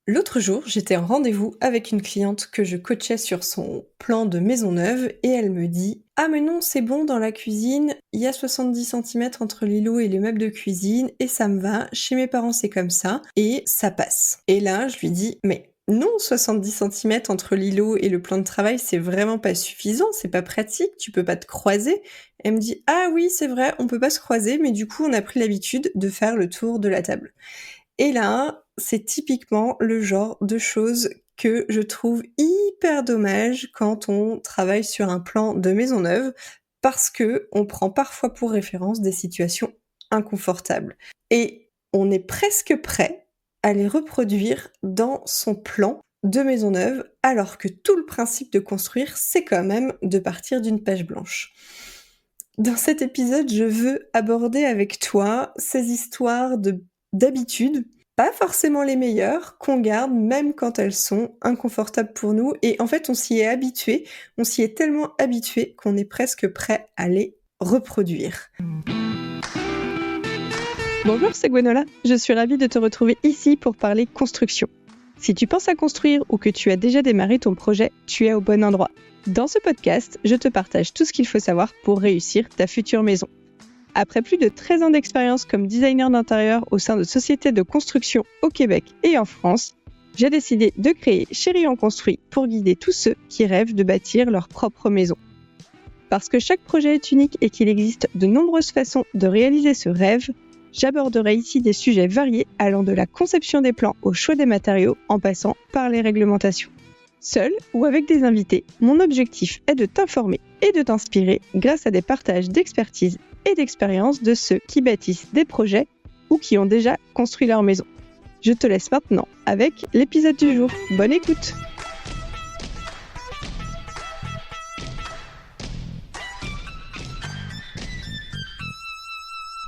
L'autre jour, j'étais en rendez-vous avec une cliente que je coachais sur son plan de maison neuve et elle me dit: «Ah mais non, c'est bon dans la cuisine, il y a 70 centimètres entre l'îlot et les meubles de cuisine et ça me va, chez mes parents c'est comme ça et ça passe». Et là, je lui dis: «Mais non, 70 centimètres entre l'îlot et le plan de travail, c'est vraiment pas suffisant, c'est pas pratique, tu peux pas te croiser». Elle me dit: «Ah oui, c'est vrai, on peut pas se croiser, mais du coup, on a pris l'habitude de faire le tour de la table». Et là, c'est typiquement le genre de choses que je trouve hyper dommage quand on travaille sur un plan de maison neuve, parce qu'on prend parfois pour référence des situations inconfortables. Et on est presque prêt à les reproduire dans son plan de maison neuve, alors que tout le principe de construire, c'est quand même de partir d'une page blanche. Dans cet épisode, je veux aborder avec toi ces histoires d'habitudes, pas forcément les meilleures, qu'on garde même quand elles sont inconfortables pour nous. Et en fait, on s'y est habitué, on s'y est tellement habitué qu'on est presque prêt à les reproduire. Bonjour, c'est Gwenola. Je suis ravie de te retrouver ici pour parler construction. Si tu penses à construire ou que tu as déjà démarré ton projet, tu es au bon endroit. Dans ce podcast, je te partage tout ce qu'il faut savoir pour réussir ta future maison. Après plus de 13 ans d'expérience comme designer d'intérieur au sein de sociétés de construction au Québec et en France, j'ai décidé de créer Chérie on construit pour guider tous ceux qui rêvent de bâtir leur propre maison. Parce que chaque projet est unique et qu'il existe de nombreuses façons de réaliser ce rêve, j'aborderai ici des sujets variés allant de la conception des plans au choix des matériaux en passant par les réglementations. Seul ou avec des invités, mon objectif est de t'informer et de t'inspirer grâce à des partages d'expertise et d'expérience de ceux qui bâtissent des projets ou qui ont déjà construit leur maison. Je te laisse maintenant avec l'épisode du jour. Bonne écoute!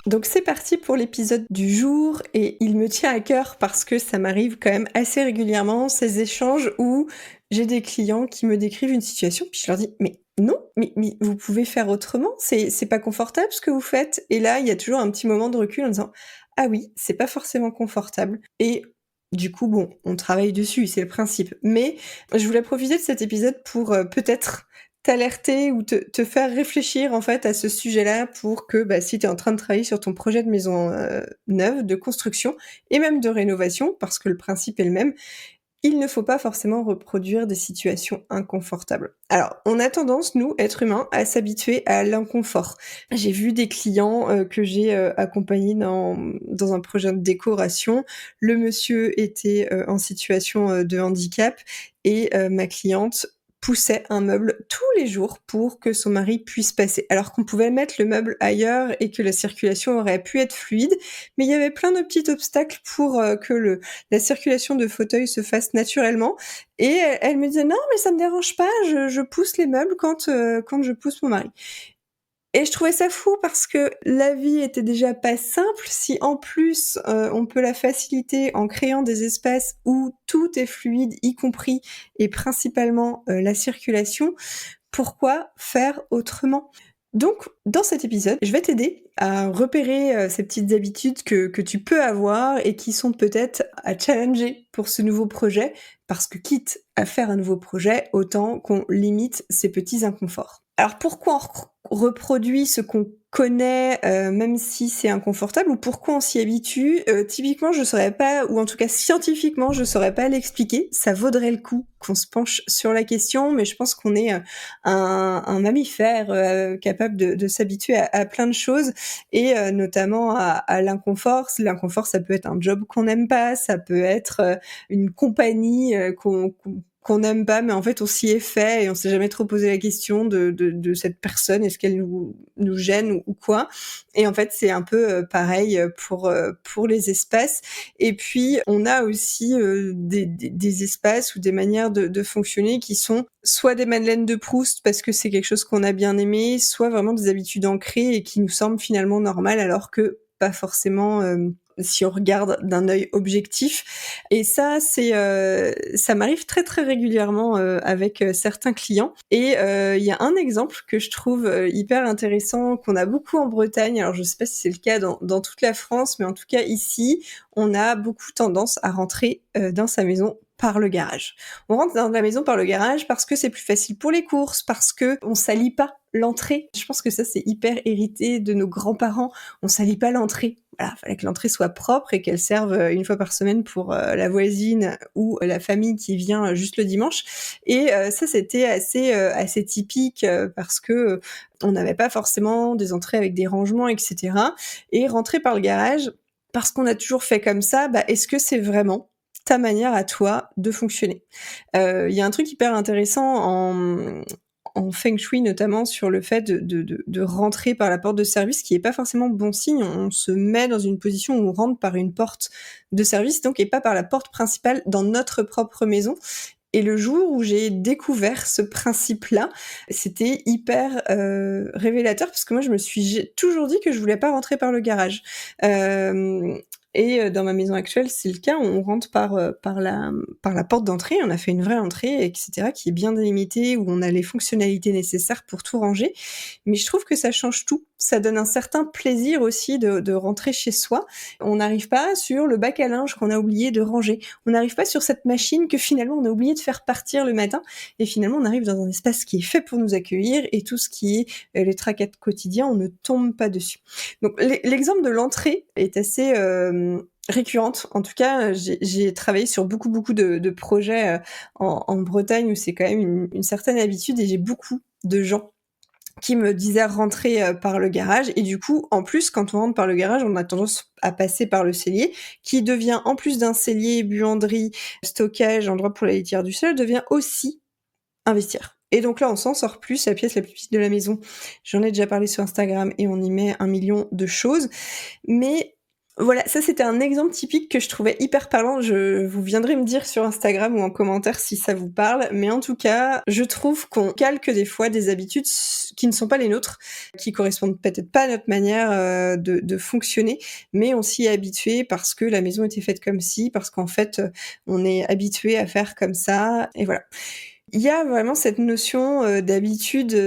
Donc c'est parti pour l'épisode du jour et il me tient à cœur parce que ça m'arrive quand même assez régulièrement, ces échanges où j'ai des clients qui me décrivent une situation puis je leur dis: «Mais non, mais vous pouvez faire autrement, c'est pas confortable ce que vous faites». Et là, il y a toujours un petit moment de recul en disant: «Ah oui, c'est pas forcément confortable» et du coup, bon, on travaille dessus, c'est le principe. Mais je voulais profiter de cet épisode pour, peut-être t'alerter ou te faire réfléchir en fait à ce sujet-là pour que, si tu es en train de travailler sur ton projet de maison, neuve, de construction et même de rénovation, parce que le principe est le même, il ne faut pas forcément reproduire des situations inconfortables. Alors, on a tendance, nous, êtres humains, à s'habituer à l'inconfort. J'ai vu des clients, que j'ai, accompagnés dans un projet de décoration. Le monsieur était, en situation, de handicap et ma cliente poussait un meuble tous les jours pour que son mari puisse passer. Alors qu'on pouvait mettre le meuble ailleurs et que la circulation aurait pu être fluide, mais il y avait plein de petits obstacles pour, que la circulation de fauteuils se fasse naturellement. Et elle me disait: «Non, mais ça me dérange pas, je pousse les meubles quand je pousse mon mari». Et je trouvais ça fou parce que la vie était déjà pas simple. Si en plus, on peut la faciliter en créant des espaces où tout est fluide, y compris et principalement, la circulation, pourquoi faire autrement? Donc, dans cet épisode, je vais t'aider à repérer, ces petites habitudes que tu peux avoir et qui sont peut-être à challenger pour ce nouveau projet. Parce que quitte à faire un nouveau projet, autant qu'on limite ces petits inconforts. Alors pourquoi on reproduit ce qu'on connaît, même si c'est inconfortable, ou pourquoi on s'y habitue? Typiquement, je saurais pas, ou en tout cas scientifiquement, je saurais pas l'expliquer. Ça vaudrait le coup qu'on se penche sur la question, mais je pense qu'on est, un mammifère, capable de s'habituer à plein de choses et notamment à l'inconfort. L'inconfort, ça peut être un job qu'on n'aime pas, ça peut être, une compagnie, qu'on n'aime pas, mais en fait on s'y est fait et on s'est jamais trop posé la question de cette personne, est-ce qu'elle nous gêne ou quoi? Et en fait c'est un peu, pareil, pour les espaces. Et puis on a aussi, des espaces ou des manières de fonctionner qui sont soit des madeleines de Proust parce que c'est quelque chose qu'on a bien aimé, soit vraiment des habitudes ancrées et qui nous semblent finalement normales alors que pas forcément, si on regarde d'un œil objectif. Et ça, ça m'arrive très très régulièrement avec certains clients. Et il y a un exemple que je trouve hyper intéressant, qu'on a beaucoup en Bretagne. Alors je sais pas si c'est le cas dans toute la France, mais en tout cas ici, on a beaucoup tendance à rentrer dans sa maison par le garage. On rentre dans la maison par le garage parce que c'est plus facile pour les courses, parce que on salit pas l'entrée. Je pense que ça, c'est hyper hérité de nos grands-parents. On salit pas l'entrée. Voilà, fallait que l'entrée soit propre et qu'elle serve une fois par semaine pour la voisine ou la famille qui vient juste le dimanche. Et ça, c'était assez typique parce que on n'avait pas forcément des entrées avec des rangements, etc. Et rentrer par le garage, parce qu'on a toujours fait comme ça, est-ce que c'est vraiment ta manière à toi de fonctionner? Il y a un truc hyper intéressant en feng shui, notamment sur le fait de rentrer par la porte de service, qui est pas forcément bon signe. On se met dans une position où on rentre par une porte de service, donc, et pas par la porte principale dans notre propre maison. Et le jour où j'ai découvert ce principe-là, c'était hyper révélateur, parce que moi, je me suis toujours dit que je voulais pas rentrer par le garage. Et dans ma maison actuelle, c'est le cas. On rentre par la porte d'entrée. On a fait une vraie entrée, etc., qui est bien délimitée, où on a les fonctionnalités nécessaires pour tout ranger. Mais je trouve que ça change tout. Ça donne un certain plaisir aussi de rentrer chez soi. On n'arrive pas sur le bac à linge qu'on a oublié de ranger. On n'arrive pas sur cette machine que finalement on a oublié de faire partir le matin. Et finalement, on arrive dans un espace qui est fait pour nous accueillir, et tout ce qui est les tracas quotidiens, on ne tombe pas dessus. Donc l'exemple de l'entrée est assez récurrente. En tout cas, j'ai travaillé sur beaucoup de projets en Bretagne, où c'est quand même une certaine habitude, et j'ai beaucoup de gens qui me disaient rentrer par le garage. Et du coup, en plus, quand on rentre par le garage, on a tendance à passer par le cellier, qui devient, en plus d'un cellier, buanderie, stockage, endroit pour la litière du sol, devient aussi un vestiaire. Et donc là, on s'en sort plus, c'est la pièce la plus petite de la maison. J'en ai déjà parlé sur Instagram, et on y met 1 million de choses. Mais voilà, ça, c'était un exemple typique que je trouvais hyper parlant. Vous viendrez me dire sur Instagram ou en commentaire si ça vous parle. Mais en tout cas, je trouve qu'on calque des fois des habitudes qui ne sont pas les nôtres, qui correspondent peut-être pas à notre manière de fonctionner, mais on s'y est habitué parce que la maison était faite comme ci, parce qu'en fait, on est habitué à faire comme ça, et voilà. Il y a vraiment cette notion d'habitude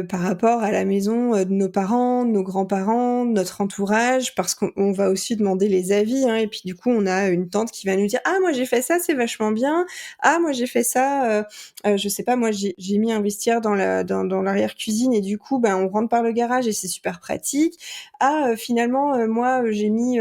par rapport à la maison de nos parents, de nos grands-parents, de notre entourage, parce qu'on va aussi demander les avis, hein, et puis du coup, on a une tante qui va nous dire: «Ah, moi j'ai fait ça, c'est vachement bien. Ah, moi j'ai fait ça, je sais pas, moi j'ai mis un vestiaire dans l'arrière-cuisine, et du coup, on rentre par le garage et c'est super pratique. Ah, finalement, moi j'ai mis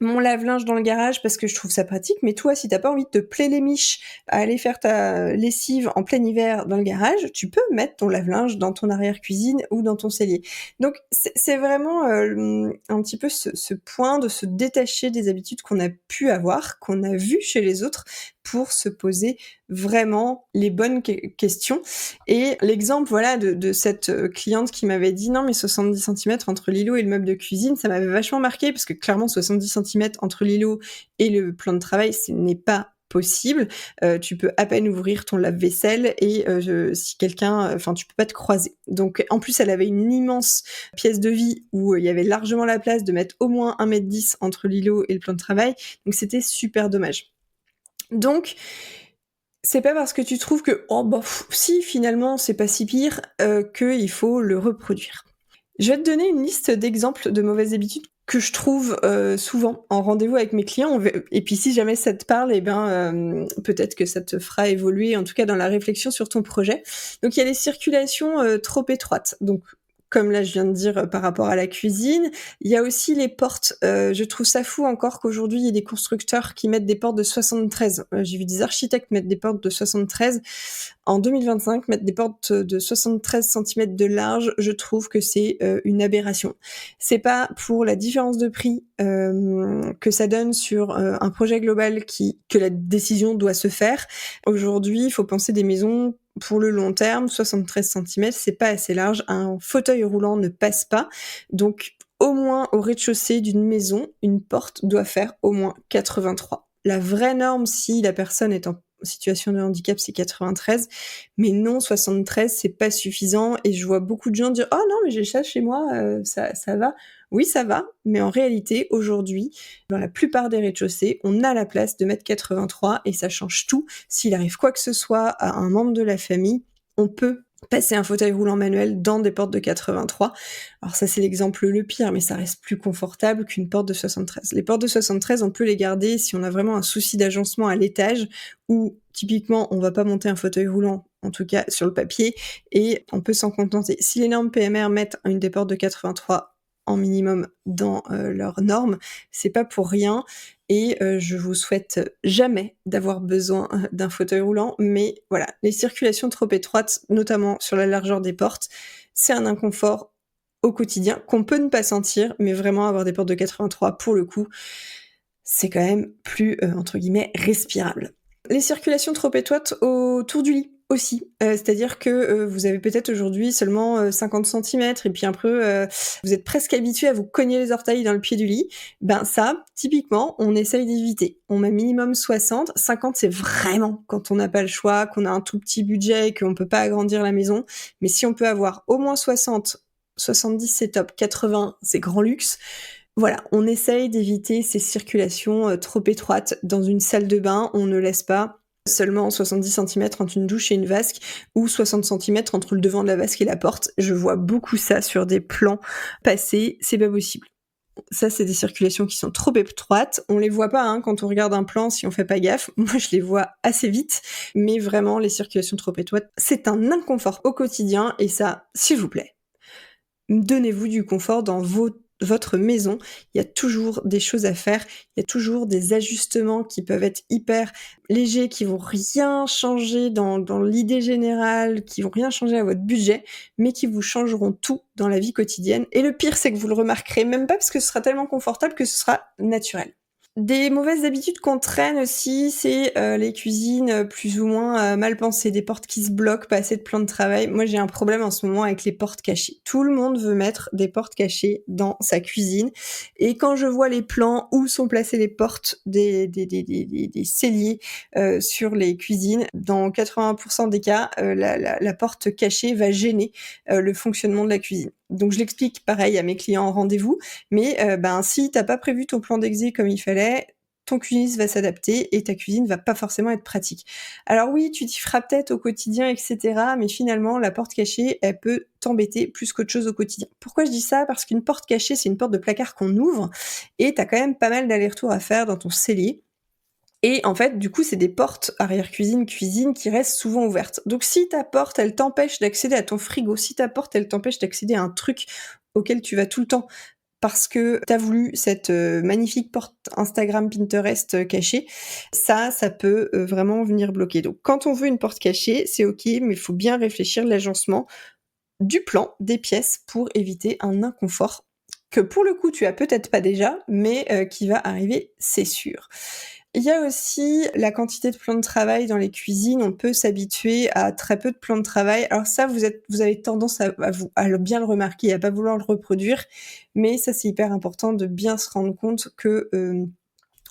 mon lave-linge dans le garage parce que je trouve ça pratique, mais toi, si t'as pas envie de te plaie les miches à aller faire ta lessive en plein hiver dans le garage, tu peux mettre ton lave-linge dans ton arrière-cuisine ou dans ton cellier.» Donc c'est vraiment un petit peu ce point de se détacher des habitudes qu'on a pu avoir, qu'on a vues chez les autres, pour se poser vraiment les bonnes questions. Et l'exemple, voilà, de cette cliente qui m'avait dit: «Non, mais 70 centimètres entre l'îlot et le meuble de cuisine», ça m'avait vachement marqué, parce que clairement 70 centimètres entre l'îlot et le plan de travail, ce n'est pas possible. Tu peux à peine ouvrir ton lave-vaisselle, et si quelqu'un, tu peux pas te croiser. Donc en plus, elle avait une immense pièce de vie où il y avait largement la place de mettre au moins 1,10 m entre l'îlot et le plan de travail. Donc c'était super dommage. Donc, c'est pas parce que tu trouves que si finalement c'est pas si pire qu'il faut le reproduire. Je vais te donner une liste d'exemples de mauvaises habitudes que je trouve souvent en rendez-vous avec mes clients. Et puis si jamais ça te parle, peut-être que ça te fera évoluer, en tout cas dans la réflexion sur ton projet. Donc il y a les circulations trop étroites. Donc comme là je viens de dire par rapport à la cuisine, il y a aussi les portes. Je trouve ça fou encore qu'aujourd'hui il y ait des constructeurs qui mettent des portes de 73. J'ai vu des architectes mettre des portes de 73. En 2025, mettre des portes de 73 cm de large, je trouve que c'est une aberration. C'est pas pour la différence de prix que ça donne sur un projet global que la décision doit se faire. Aujourd'hui, il faut penser des maisons pour le long terme. 73 cm, c'est pas assez large. Un fauteuil roulant ne passe pas. Donc, au moins, au rez-de-chaussée d'une maison, une porte doit faire au moins 83. La vraie norme, si la personne est situation de handicap, c'est 93. Mais non, 73, c'est pas suffisant. Et je vois beaucoup de gens dire « Oh non, mais j'ai ça chez moi, ça va ». Oui, ça va, mais en réalité, aujourd'hui, dans la plupart des rez-de-chaussée, on a la place de mettre 83 et ça change tout. S'il arrive quoi que ce soit à un membre de la famille, on peut passer un fauteuil roulant manuel dans des portes de 83. Alors ça, c'est l'exemple le pire, mais ça reste plus confortable qu'une porte de 73. Les portes de 73, on peut les garder si on a vraiment un souci d'agencement à l'étage, où typiquement, on va pas monter un fauteuil roulant, en tout cas sur le papier, et on peut s'en contenter. Si les normes PMR mettent une des portes de 83 en minimum dans leurs normes, c'est pas pour rien. Et je vous souhaite jamais d'avoir besoin d'un fauteuil roulant, mais voilà, les circulations trop étroites, notamment sur la largeur des portes, c'est un inconfort au quotidien qu'on peut ne pas sentir, mais vraiment avoir des portes de 83, pour le coup, c'est quand même plus, entre guillemets, respirable. Les circulations trop étroites autour du lit aussi, c'est-à-dire que vous avez peut-être aujourd'hui seulement 50 centimètres et puis un peu, vous êtes presque habitué à vous cogner les orteils dans le pied du lit. Ben ça, typiquement, on essaye d'éviter. On met minimum 60, 50 c'est vraiment quand on n'a pas le choix, qu'on a un tout petit budget et qu'on peut pas agrandir la maison. Mais si on peut avoir au moins 60, 70 c'est top, 80 c'est grand luxe. Voilà, on essaye d'éviter ces circulations trop étroites. Dans une salle de bain, on ne laisse pas seulement 70 centimètres entre une douche et une vasque, ou 60 centimètres entre le devant de la vasque et la porte. Je vois beaucoup ça sur des plans passés, c'est pas possible. Ça, c'est des circulations qui sont trop étroites. On les voit pas quand on regarde un plan si on fait pas gaffe. Moi, je les vois assez vite, mais vraiment, les circulations trop étroites, c'est un inconfort au quotidien, et ça, s'il vous plaît, donnez-vous du confort dans votre maison. Il y a toujours des choses à faire, il y a toujours des ajustements qui peuvent être hyper légers, qui vont rien changer dans l'idée générale, qui vont rien changer à votre budget, mais qui vous changeront tout dans la vie quotidienne. Et le pire, c'est que vous le remarquerez même pas parce que ce sera tellement confortable que ce sera naturel. Des mauvaises habitudes qu'on traîne aussi, c'est les cuisines plus ou moins mal pensées, des portes qui se bloquent, pas assez de plans de travail. Moi, j'ai un problème en ce moment avec les portes cachées. Tout le monde veut mettre des portes cachées dans sa cuisine, et quand je vois les plans où sont placées les portes des celliers sur les cuisines, dans 80% des cas, la porte cachée va gêner le fonctionnement de la cuisine. Donc je l'explique pareil à mes clients en rendez-vous, mais si t'as pas prévu ton plan d'exé comme il fallait, ton cuisinier va s'adapter et ta cuisine va pas forcément être pratique. Alors oui, tu t'y feras peut-être au quotidien, etc., mais finalement, la porte cachée, elle peut t'embêter plus qu'autre chose au quotidien. Pourquoi je dis ça? Parce qu'une porte cachée, c'est une porte de placard qu'on ouvre, et t'as quand même pas mal d'allers-retours à faire dans ton cellier. Et en fait, du coup, c'est des portes arrière-cuisine, cuisine qui restent souvent ouvertes. Donc si ta porte, elle t'empêche d'accéder à ton frigo, si ta porte, elle t'empêche d'accéder à un truc auquel tu vas tout le temps parce que t'as voulu cette magnifique porte Instagram, Pinterest cachée, ça peut vraiment venir bloquer. Donc quand on veut une porte cachée, c'est ok, mais il faut bien réfléchir l'agencement du plan des pièces pour éviter un inconfort que pour le coup tu as peut-être pas déjà, mais qui va arriver, c'est sûr. Il y a aussi la quantité de plans de travail dans les cuisines. On peut s'habituer à très peu de plans de travail. Alors ça, vous avez tendance à bien le remarquer, à pas vouloir le reproduire, mais ça, c'est hyper important de bien se rendre compte que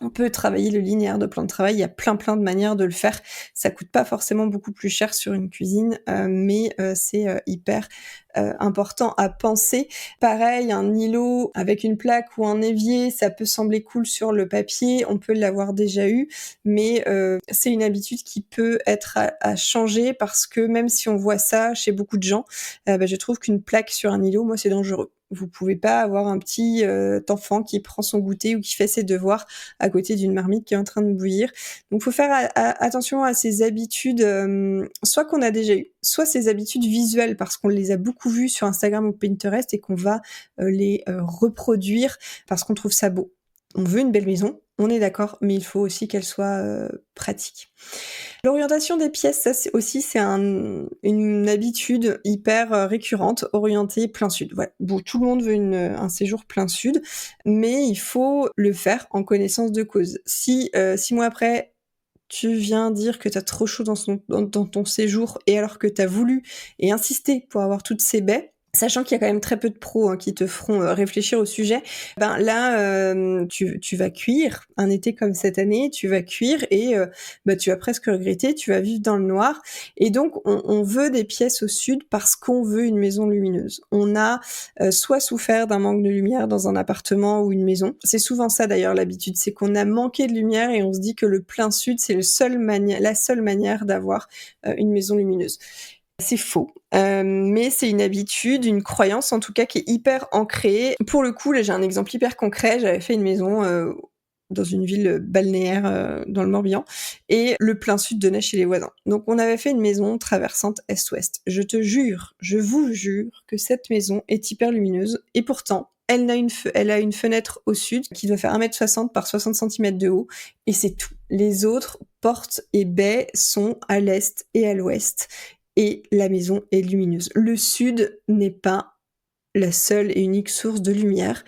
on peut travailler le linéaire de plan de travail. Il y a plein de manières de le faire. Ça coûte pas forcément beaucoup plus cher sur une cuisine, mais c'est hyper important à penser. Pareil, un îlot avec une plaque ou un évier, ça peut sembler cool sur le papier, on peut l'avoir déjà eu, mais c'est une habitude qui peut être à changer, parce que même si on voit ça chez beaucoup de gens, je trouve qu'une plaque sur un îlot, moi, c'est dangereux. Vous pouvez pas avoir un petit enfant qui prend son goûter ou qui fait ses devoirs à côté d'une marmite qui est en train de bouillir. Donc faut faire attention à ces habitudes, soit qu'on a déjà eu, soit ces habitudes visuelles parce qu'on les a beaucoup vues sur Instagram ou Pinterest et qu'on va les reproduire parce qu'on trouve ça beau. On veut une belle maison, on est d'accord, mais il faut aussi qu'elle soit pratique. L'orientation des pièces, ça c'est une habitude hyper récurrente, orientée plein sud. Voilà. Bon, tout le monde veut un séjour plein sud, mais il faut le faire en connaissance de cause. Si 6 mois après, tu viens dire que t'as trop chaud dans ton séjour, et alors que t'as voulu et insisté pour avoir toutes ces baies, Sachant qu'il y a quand même très peu de pros, hein, qui te feront, réfléchir au sujet. Ben, là, tu vas cuire, un été comme cette année, tu vas cuire et bah, tu vas presque regretter, tu vas vivre dans le noir et donc on veut des pièces au sud parce qu'on veut une maison lumineuse. On a, soit souffert d'un manque de lumière dans un appartement ou une maison. C'est souvent ça d'ailleurs l'habitude, c'est qu'on a manqué de lumière et on se dit que le plein sud, c'est la seule manière d'avoir, une maison lumineuse. C'est faux, mais c'est une habitude, une croyance en tout cas qui est hyper ancrée. Pour le coup, là, j'ai un exemple hyper concret. J'avais fait une maison, dans une ville, balnéaire, dans le Morbihan et le plein sud donnait chez les voisins. Donc on avait fait une maison traversante est-ouest. Je te jure, je vous jure que cette maison est hyper lumineuse et pourtant, elle a une fenêtre au sud qui doit faire 1,60 m par 60 centimètres de haut et c'est tout. Les autres portes et baies sont à l'est et à l'ouest et la maison est lumineuse. Le sud n'est pas la seule et unique source de lumière.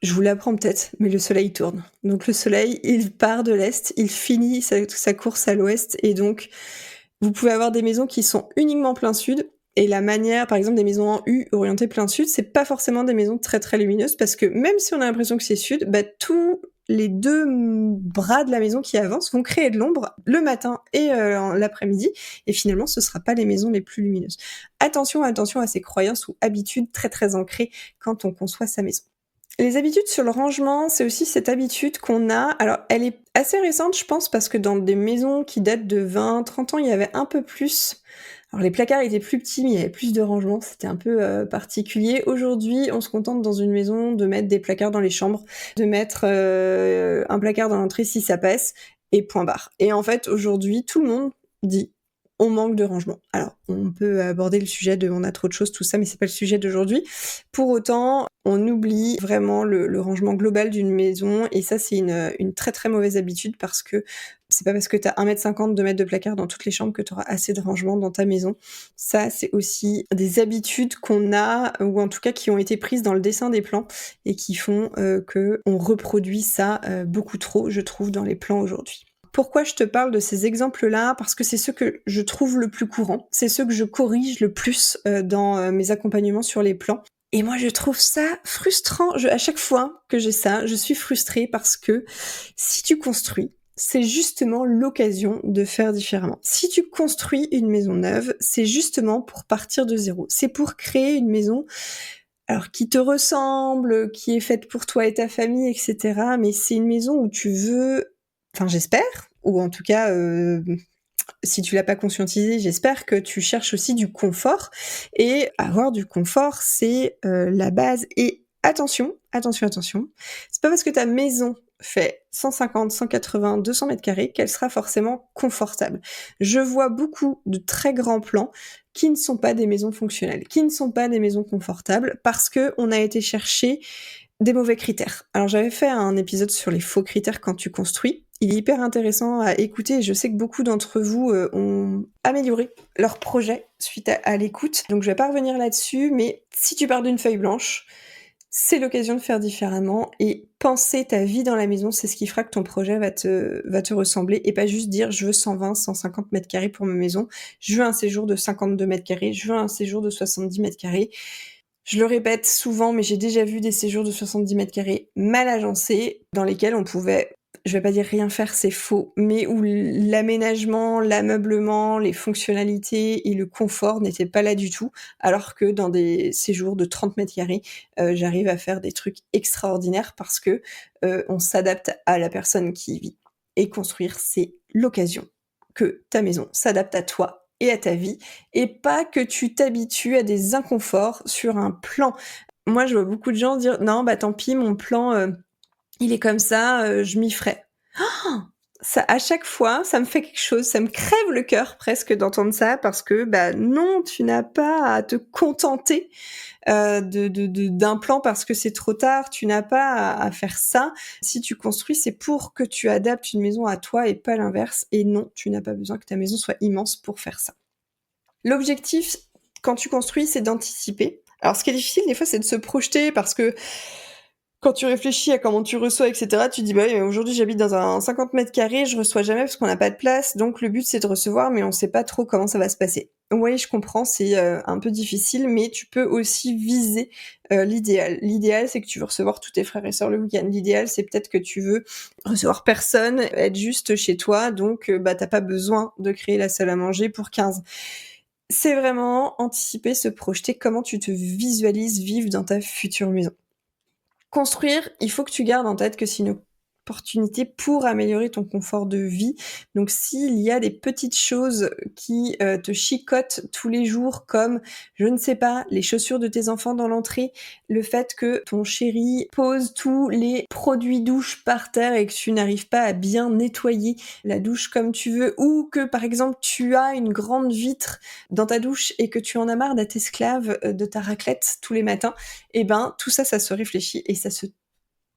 Je vous l'apprends peut-être, mais le soleil tourne. Donc le soleil, il part de l'est, il finit sa course à l'ouest, et donc vous pouvez avoir des maisons qui sont uniquement plein sud, et la manière, par exemple des maisons en U orientées plein sud, c'est pas forcément des maisons très très lumineuses, parce que même si on a l'impression que c'est sud, bah tous les deux bras de la maison qui avancent vont créer de l'ombre le matin et l'après-midi, et finalement ce sera pas les maisons les plus lumineuses. Attention à ces croyances ou habitudes très très ancrées quand on conçoit sa maison. Les habitudes sur le rangement, c'est aussi cette habitude qu'on a. Alors, elle est assez récente, je pense, parce que dans des maisons qui datent de 20, 30 ans, il y avait un peu plus. Alors, les placards étaient plus petits, mais il y avait plus de rangement. C'était un peu particulier. Aujourd'hui, on se contente dans une maison de mettre des placards dans les chambres, de mettre un placard dans l'entrée si ça passe, et point barre. Et en fait, aujourd'hui, tout le monde dit on manque de rangement. Alors, on peut aborder le sujet de on a trop de choses, tout ça, mais c'est pas le sujet d'aujourd'hui. Pour autant, on oublie vraiment le rangement global d'une maison, et ça, c'est une très très mauvaise habitude, parce que c'est pas parce que t'as 1,50 m, 2 mètres de placard dans toutes les chambres que t'auras assez de rangement dans ta maison. Ça, c'est aussi des habitudes qu'on a, ou en tout cas qui ont été prises dans le dessin des plans, et qui font que on reproduit ça beaucoup trop, je trouve, dans les plans aujourd'hui. Pourquoi je te parle de ces exemples-là? Parce que c'est ceux que je trouve le plus courant, c'est ceux que je corrige le plus dans mes accompagnements sur les plans. Et moi, je trouve ça frustrant. À chaque fois que j'ai ça, je suis frustrée, parce que si tu construis, c'est justement l'occasion de faire différemment. Si tu construis une maison neuve, c'est justement pour partir de zéro. C'est pour créer une maison qui te ressemble, qui est faite pour toi et ta famille, etc. Mais c'est une maison où tu veux, enfin j'espère, ou en tout cas, si tu l'as pas conscientisé, j'espère que tu cherches aussi du confort. Et avoir du confort, c'est la base. Et attention, c'est pas parce que ta maison fait 150, 180, 200 mètres carrés qu'elle sera forcément confortable. Je vois beaucoup de très grands plans qui ne sont pas des maisons fonctionnelles, qui ne sont pas des maisons confortables, parce que on a été chercher des mauvais critères. Alors j'avais fait un épisode sur les faux critères quand tu construis. Il est hyper intéressant à écouter, et je sais que beaucoup d'entre vous ont amélioré leur projet suite à l'écoute. Donc je vais pas revenir là-dessus, mais si tu pars d'une feuille blanche, c'est l'occasion de faire différemment, et penser ta vie dans la maison, c'est ce qui fera que ton projet va te ressembler, et pas juste dire je veux 120, 150 mètres carrés pour ma maison, je veux un séjour de 52 mètres carrés, je veux un séjour de 70 mètres carrés. Je le répète souvent, mais j'ai déjà vu des séjours de 70 mètres carrés mal agencés, dans lesquels on pouvait, je vais pas dire rien faire, c'est faux, mais où l'aménagement, l'ameublement, les fonctionnalités et le confort n'étaient pas là du tout, alors que dans des séjours de 30 mètres carrés, j'arrive à faire des trucs extraordinaires, parce que on s'adapte à la personne qui y vit. Et construire, c'est l'occasion que ta maison s'adapte à toi et à ta vie, et pas que tu t'habitues à des inconforts sur un plan. Moi, je vois beaucoup de gens dire non, bah tant pis, mon plan, il est comme ça, je m'y ferai. Ça, à chaque fois, ça me fait quelque chose, ça me crève le cœur presque d'entendre ça, parce que bah non, tu n'as pas à te contenter d'un plan parce que c'est trop tard, tu n'as pas à faire ça. Si tu construis, c'est pour que tu adaptes une maison à toi et pas l'inverse, et non, tu n'as pas besoin que ta maison soit immense pour faire ça. L'objectif, quand tu construis, c'est d'anticiper. Alors ce qui est difficile des fois, c'est de se projeter, parce que quand tu réfléchis à comment tu reçois, etc., tu dis bah oui, aujourd'hui j'habite dans un 50 mètres carrés, je reçois jamais parce qu'on n'a pas de place, donc le but c'est de recevoir, mais on sait pas trop comment ça va se passer. Oui, je comprends, c'est, un peu difficile, mais tu peux aussi viser, l'idéal. L'idéal, c'est que tu veux recevoir tous tes frères et sœurs le week-end. L'idéal, c'est peut-être que tu veux recevoir personne, être juste chez toi, donc tu pas besoin de créer la salle à manger pour 15. C'est vraiment anticiper, se projeter, comment tu te visualises vivre dans ta future maison. Construire, il faut que tu gardes en tête que c'est une opportunité pour améliorer ton confort de vie. Donc s'il y a des petites choses qui, te chicotent tous les jours comme, je ne sais pas, les chaussures de tes enfants dans l'entrée, le fait que ton chéri pose tous les produits douche par terre et que tu n'arrives pas à bien nettoyer la douche comme tu veux, ou que par exemple tu as une grande vitre dans ta douche et que tu en as marre d'être esclave, de ta raclette tous les matins, et ben tout ça, ça se réfléchit et ça se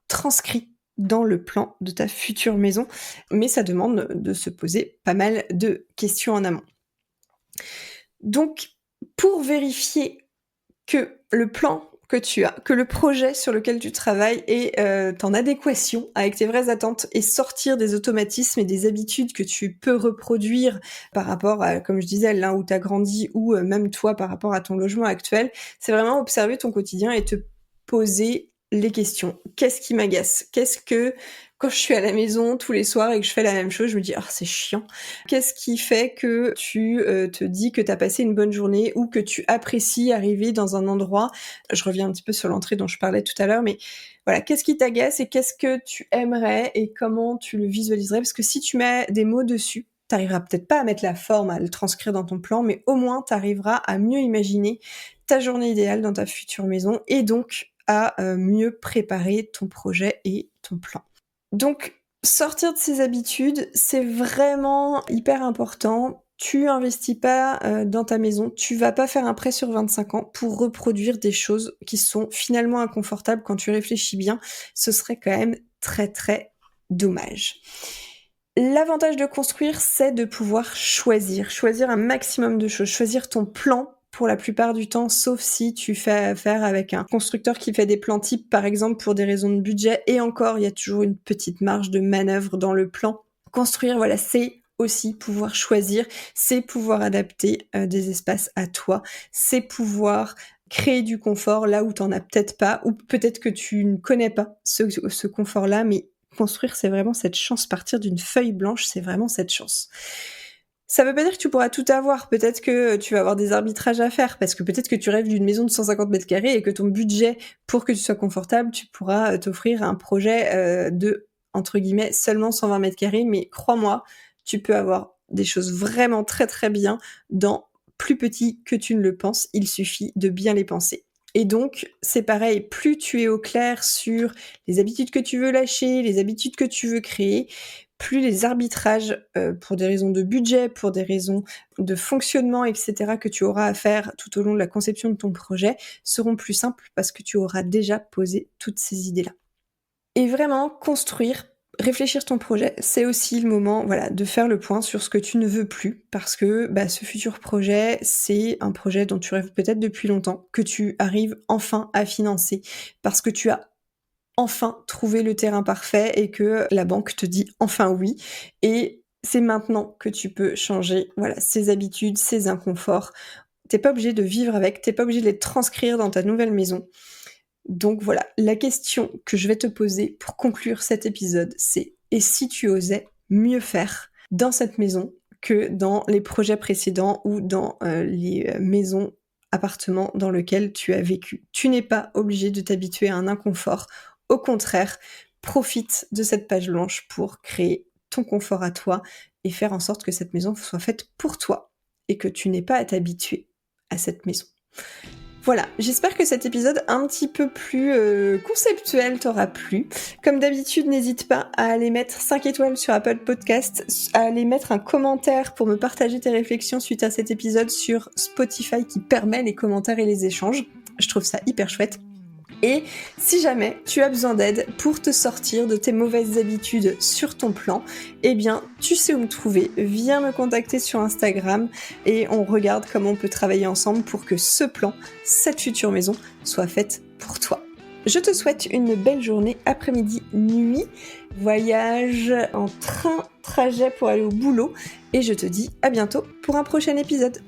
transcrit dans le plan de ta future maison, mais ça demande de se poser pas mal de questions en amont. Donc, pour vérifier que le plan que tu as, que le projet sur lequel tu travailles est, en adéquation avec tes vraies attentes et sortir des automatismes et des habitudes que tu peux reproduire par rapport à, comme je disais, là où tu as grandi ou, même toi par rapport à ton logement actuel, c'est vraiment observer ton quotidien et te poser les questions. Qu'est-ce qui m'agace? Qu'est-ce que quand je suis à la maison tous les soirs et que je fais la même chose, je me dis: «Ah, c'est chiant». Qu'est-ce qui fait que tu, te dis que tu as passé une bonne journée ou que tu apprécies arriver dans un endroit? Je reviens un petit peu sur l'entrée dont je parlais tout à l'heure, mais voilà, qu'est-ce qui t'agace et qu'est-ce que tu aimerais et comment tu le visualiserais? Parce que si tu mets des mots dessus, tu arriveras peut-être pas à mettre la forme, à le transcrire dans ton plan, mais au moins tu arriveras à mieux imaginer ta journée idéale dans ta future maison et donc à, mieux préparer ton projet et ton plan. Donc, sortir de ses habitudes, c'est vraiment hyper important. Tu investis pas, dans ta maison, tu vas pas faire un prêt sur 25 ans pour reproduire des choses qui sont finalement inconfortables quand tu réfléchis bien. Ce serait quand même très, très dommage. L'avantage de construire, c'est de pouvoir choisir un maximum de choses, choisir ton plan pour la plupart du temps, sauf si tu fais affaire avec un constructeur qui fait des plans types, par exemple, pour des raisons de budget, et encore, il y a toujours une petite marge de manœuvre dans le plan. Construire, voilà, c'est aussi pouvoir choisir, c'est pouvoir adapter des espaces à toi, c'est pouvoir créer du confort là où t'en as peut-être pas, ou peut-être que tu ne connais pas ce confort-là, mais construire, c'est vraiment cette chance. Partir d'une feuille blanche, c'est vraiment cette chance. Ça veut pas dire que tu pourras tout avoir. Peut-être que tu vas avoir des arbitrages à faire, parce que peut-être que tu rêves d'une maison de 150 mètres carrés et que ton budget, pour que tu sois confortable, tu pourras t'offrir un projet de, entre guillemets, seulement 120 mètres carrés. Mais crois-moi, tu peux avoir des choses vraiment très très bien dans plus petit que tu ne le penses. Il suffit de bien les penser. Et donc, c'est pareil, plus tu es au clair sur les habitudes que tu veux lâcher, les habitudes que tu veux créer, plus les arbitrages, pour des raisons de budget, pour des raisons de fonctionnement et cetera, que tu auras à faire tout au long de la conception de ton projet, seront plus simples parce que tu auras déjà posé toutes ces idées-là. Et vraiment construire, réfléchir ton projet, c'est aussi le moment, voilà, de faire le point sur ce que tu ne veux plus parce que, ce futur projet, c'est un projet dont tu rêves peut-être depuis longtemps, que tu arrives enfin à financer parce que tu as enfin trouvé le terrain parfait et que la banque te dit enfin oui, et c'est maintenant que tu peux changer, voilà, ces habitudes, ces inconforts. Tu pas obligé de vivre avec, tu pas obligé de les transcrire dans ta nouvelle maison. Donc voilà, la question que je vais te poser pour conclure cet épisode, c'est: et si tu osais mieux faire dans cette maison que dans les projets précédents ou dans les maisons, appartements dans lesquels tu as vécu? Tu n'es pas obligé de t'habituer à un inconfort. Au contraire, profite de cette page blanche pour créer ton confort à toi et faire en sorte que cette maison soit faite pour toi et que tu n'aies pas à t'habituer à cette maison. Voilà, j'espère que cet épisode un petit peu plus conceptuel t'aura plu. Comme d'habitude, n'hésite pas à aller mettre 5 étoiles sur Apple Podcast, à aller mettre un commentaire pour me partager tes réflexions suite à cet épisode sur Spotify qui permet les commentaires et les échanges. Je trouve ça hyper chouette. Et si jamais tu as besoin d'aide pour te sortir de tes mauvaises habitudes sur ton plan, eh bien, tu sais où me trouver. Viens me contacter sur Instagram et on regarde comment on peut travailler ensemble pour que ce plan, cette future maison, soit faite pour toi. Je te souhaite une belle journée, après-midi, nuit, voyage en train, trajet pour aller au boulot, et je te dis à bientôt pour un prochain épisode.